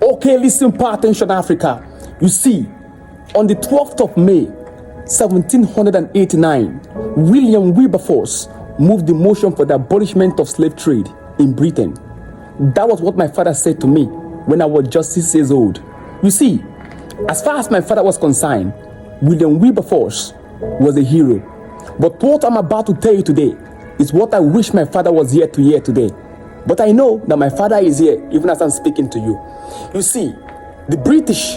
Okay, listen, pay attention, Africa. You see, on the 12th of May, 1789, William Wilberforce moved the motion for the abolishment of slave trade in Britain. That was what my father said to me when I was just 6 years old. You see, as far as my father was concerned, William Wilberforce was a hero. But what I'm about to tell you today is what I wish my father was here to hear today. But I know that my father is here even as I'm speaking to you. You see, the British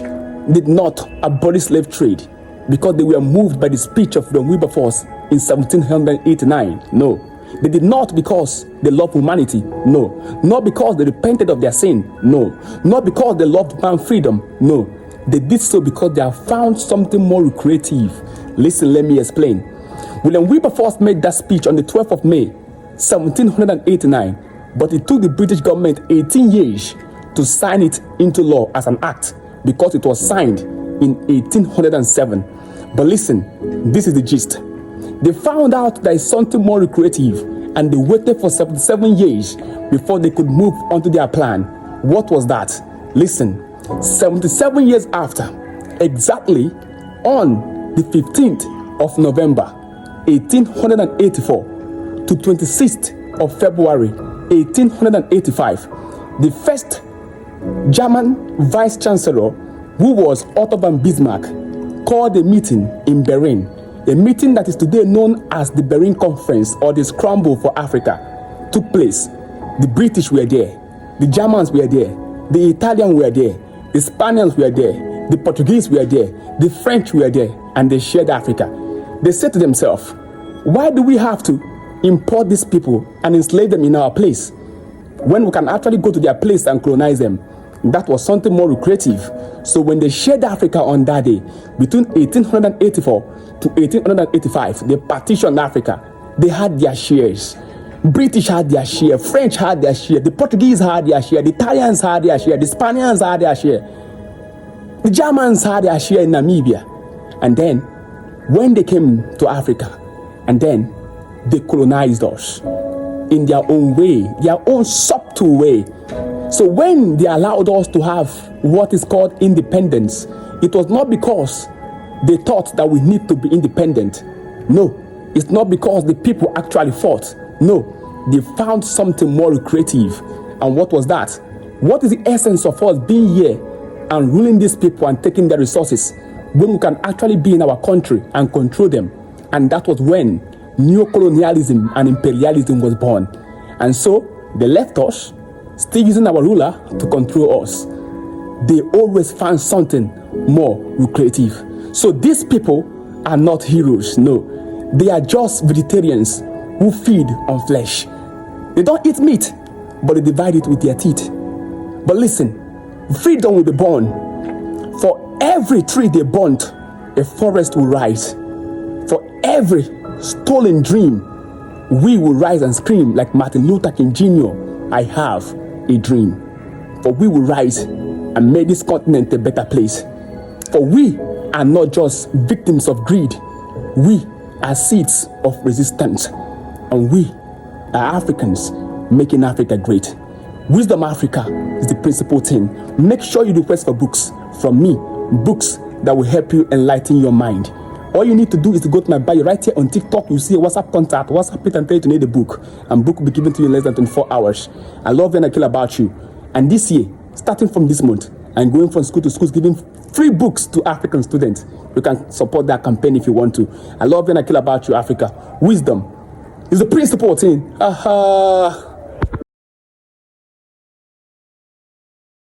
did not abolish slave trade because they were moved by the speech of William Wilberforce in 1789. No. They did not because they loved humanity. No. Not because they repented of their sin. No. Not because they loved man's freedom. No. They did so because they have found something more lucrative. Listen, let me explain. William Wilberforce made that speech on the 12th of May, 1789, but it took the British government 18 years to sign it into law as an act because it was signed in 1807. But listen, this is the gist. They found out there is something more lucrative and they waited for 77 years before they could move on to their plan. What was that? Listen, 77 years after, exactly on the 15th of November, 1884 to 26th of February, 1885, the first German vice chancellor, who was Otto von Bismarck, called a meeting in Berlin, a meeting that is today known as the Berlin Conference or the Scramble for Africa, took place. The British were there, the Germans were there, the Italians were there, the Spaniards were there, the Portuguese were there, the French were there, and they shared Africa. They said to themselves, why do we have to import these people and enslave them in our place when we can actually go to their place and colonize them? That was something more lucrative. So when they shared Africa on that day, between 1884 to 1885, they partitioned Africa. They had their shares. British had their share, French had their share, the Portuguese had their share, the Italians had their share, the Spaniards had their share, the Germans had their share in Namibia. And then, when they came to Africa, and then they colonized us in their own way, their own subtle way. So when they allowed us to have what is called independence, it was not because they thought that we need to be independent. No, it's not because the people actually fought. No, they found something more lucrative. And what was that? What is the essence of us being here and ruling these people and taking their resources when we can actually be in our country and control them? And that was when neocolonialism and imperialism was born. And so they left us, still using our ruler to control us. They always found something more lucrative. So these people are not heroes, no. They are just vegetarians who feed on flesh. They don't eat meat, but they divide it with their teeth. But listen, freedom will be born. For every tree they burnt, a forest will rise. For every stolen dream, we will rise and scream like Martin Luther King Jr., I have a dream. For we will rise and make this continent a better place. For we are not just victims of greed. We are seeds of resistance. And we are Africans making Africa great. Wisdom Africa is the principal thing. Make sure you request for books from me, books that will help you enlighten your mind. All you need to do is to go to my bio right here on TikTok. You see a WhatsApp contact, WhatsApp it and tell you to need a book. And book will be given to you in less than 24 hours. I love and I care about you. And this year, starting from this month, I'm going from school to school, giving free books to African students. You can support that campaign if you want to. I love and I care about you, Africa. Wisdom is the principal thing. Aha.